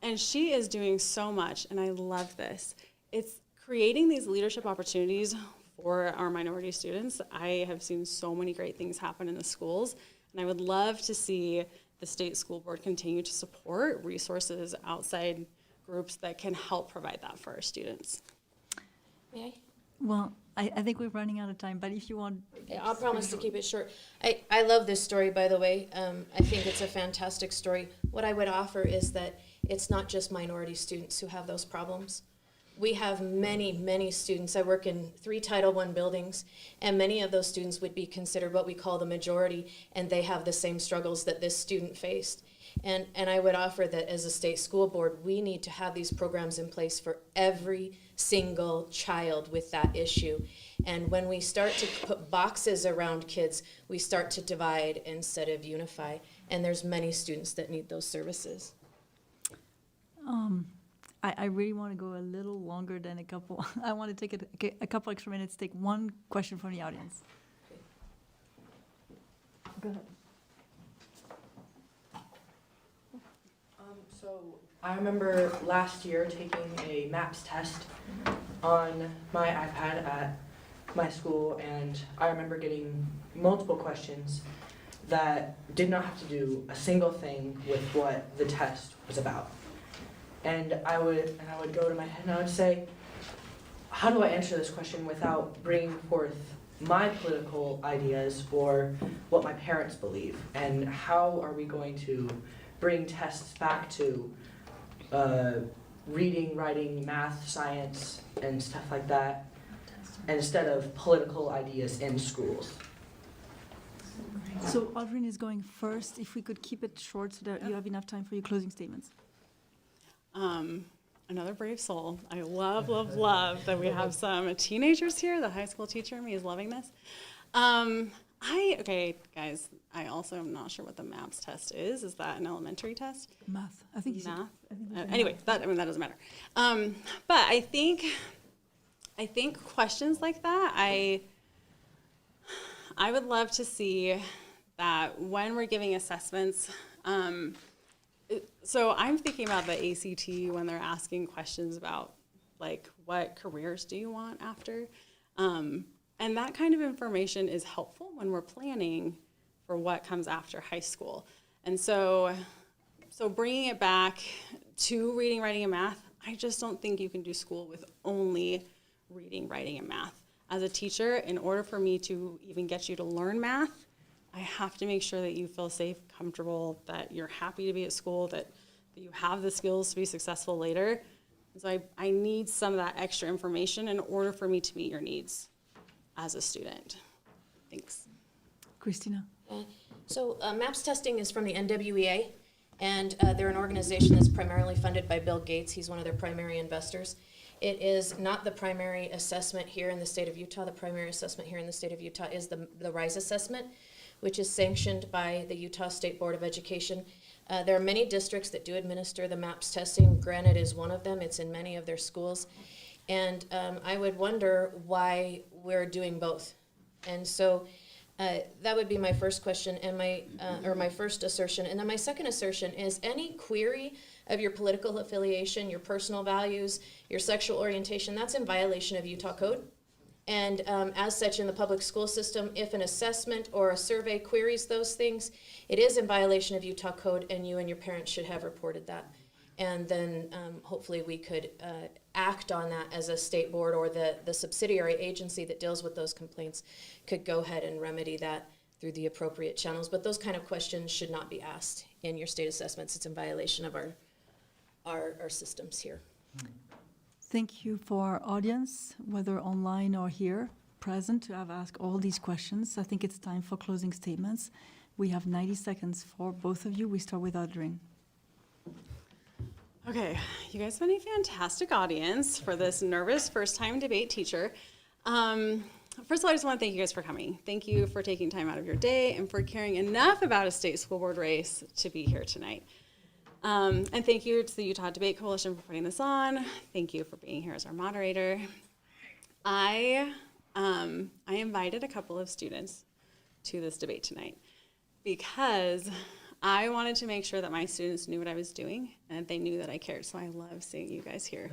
and she is doing so much, and I love this. It's creating these leadership opportunities for our minority students. I have seen so many great things happen in the schools, and I would love to see the state school board continue to support resources outside groups that can help provide that for our students. May I? Well, I think we're running out of time, but if you want. Yeah, I'll promise to keep it short. I love this story, by the way. I think it's a fantastic story. What I would offer is that it's not just minority students who have those problems. We have many, many students. I work in 3 Title I buildings, and many of those students would be considered what we call the majority, and they have the same struggles that this student faced. And I would offer that as a state school board, we need to have these programs in place for every single child with that issue. And when we start to put boxes around kids, we start to divide instead of unify. And there's many students that need those services. I really want to go a little longer than a couple. I want to take a couple extra minutes, take one question from the audience. Go ahead. So I remember last year taking a MAPS test on my iPad at my school, and I remember getting multiple questions that did not have to do a single thing with what the test was about. And I would go to my head and I would say, how do I answer this question without bringing forth my political ideas or what my parents believe? And how are we going to bring tests back to reading, writing, math, science, and stuff like that, instead of political ideas in schools? So Audryn is going first. If we could keep it short so that you have enough time for your closing statements. Another brave soul. I love that we have some teenagers here. The high school teacher in me is loving this. Okay, guys, I also am not sure what the MAPS test is. Is that an elementary test? Math. I think Math? Anyway, that doesn't matter. But I think questions like that, I would love to see that when we're giving assessments, so I'm thinking about the ACT when they're asking questions about, like, what careers do you want after? And that kind of information is helpful when we're planning for what comes after high school. And so bringing it back to reading, writing, and math, I just don't think you can do school with only reading, writing, and math. As a teacher, in order for me to even get you to learn math, I have to make sure that you feel safe, comfortable, that you're happy to be at school, that that you have the skills to be successful later. So I need some of that extra information in order for me to meet your needs as a student. Thanks. Christina? So MAPS testing is from the NWEA, and they're an organization that's primarily funded by Bill Gates. He's one of their primary investors. It is not the primary assessment here in the state of Utah. The primary assessment here in the state of Utah is the RISE assessment, which is sanctioned by the Utah State Board of Education. There are many districts that do administer the MAPS testing. Granite is one of them. It's in many of their schools. And I would wonder why we're doing both. And so that would be my first question and my first assertion. And then my second assertion is any query of your political affiliation, your personal values, your sexual orientation, that's in violation of Utah code. And as such, in the public school system, if an assessment or a survey queries those things, it is in violation of Utah code, and you and your parents should have reported that. And then hopefully we could act on that as a state board, or the subsidiary agency that deals with those complaints could go ahead and remedy that through the appropriate channels. But those kind of questions should not be asked in your state assessments. It's in violation of our systems here. Thank you for our audience, whether online or here, present, to have asked all these questions. I think it's time for closing statements. We have 90 seconds for both of you. We start with Audryn. Okay, you guys have been a fantastic audience for this nervous first-time debate teacher. First of all, I just want to thank you guys for coming. Thank you for taking time out of your day and for caring enough about a state school board race to be here tonight. And thank you to the Utah Debate Coalition for putting this on. Thank you for being here as our moderator. I invited a couple of students to this debate tonight because I wanted to make sure that my students knew what I was doing and they knew that I cared. So I love seeing you guys here.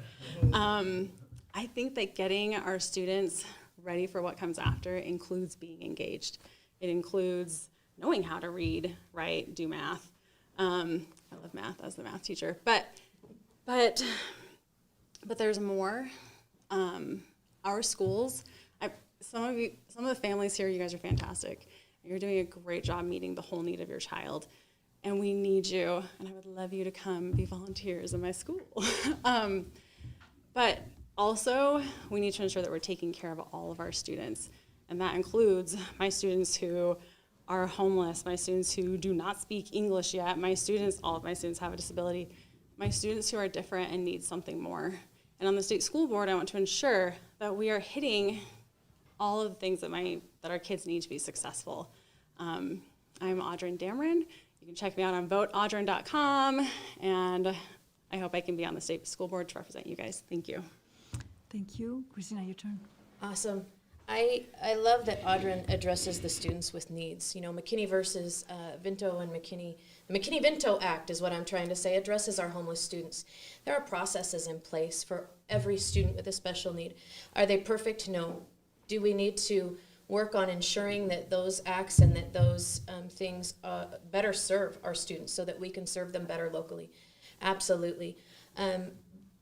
I think that getting our students ready for what comes after includes being engaged. It includes knowing how to read, write, do math. I love math as the math teacher, but there's more. Our schools, some of the families here, you guys are fantastic. You're doing a great job meeting the whole need of your child, and we need you, and I would love you to come be volunteers in my school. But also, we need to ensure that we're taking care of all of our students, and that includes my students who are homeless, my students who do not speak English yet, all of my students have a disability, my students who are different and need something more. And on the state school board, I want to ensure that we are hitting all of the things that our kids need to be successful. I'm Audryn Damron. You can check me out on voteaudryn.com, and I hope I can be on the state school board to represent you guys. Thank you. Thank you. Christina, your turn. Awesome. I love that Audryn addresses the students with needs. You know, McKinney versus Vinto and McKinney. The McKinney-Vinto Act is what I'm trying to say, addresses our homeless students. There are processes in place for every student with a special need. Are they perfect? No. Do we need to work on ensuring that those acts and that those things better serve our students so that we can serve them better locally? Absolutely.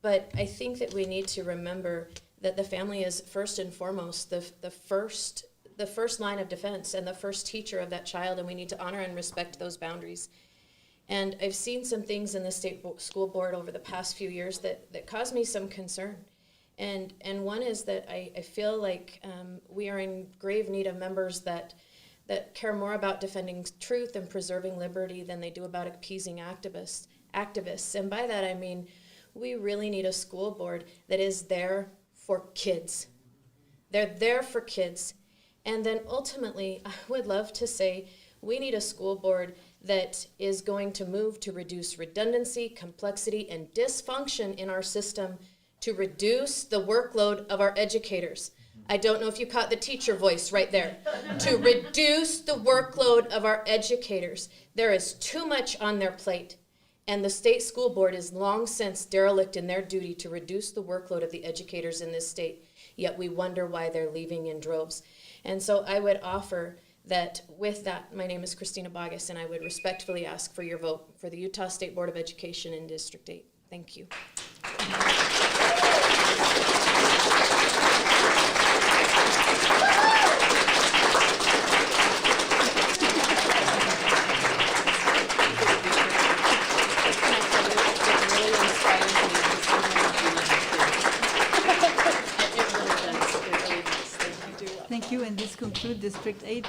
But I think that we need to remember that the family is first and foremost the first line of defense and the first teacher of that child, and we need to honor and respect those boundaries. And I've seen some things in the state school board over the past few years that cause me some concern. And one is that I feel like we are in grave need of members that care more about defending truth and preserving liberty than they do about appeasing activists. And by that I mean we really need a school board that is there for kids. They're there for kids. And then ultimately, I would love to say we need a school board that is going to move to reduce redundancy, complexity, and dysfunction in our system to reduce the workload of our educators. I don't know if you caught the teacher voice right there. To reduce the workload of our educators. There is too much on their plate. And the state school board is long since derelict in their duty to reduce the workload of the educators in this state, yet we wonder why they're leaving in droves. And so I would offer that with that, my name is Christina Boggess, and I would respectfully ask for your vote for the Utah State Board of Education in District 8. Thank you. conclude District 8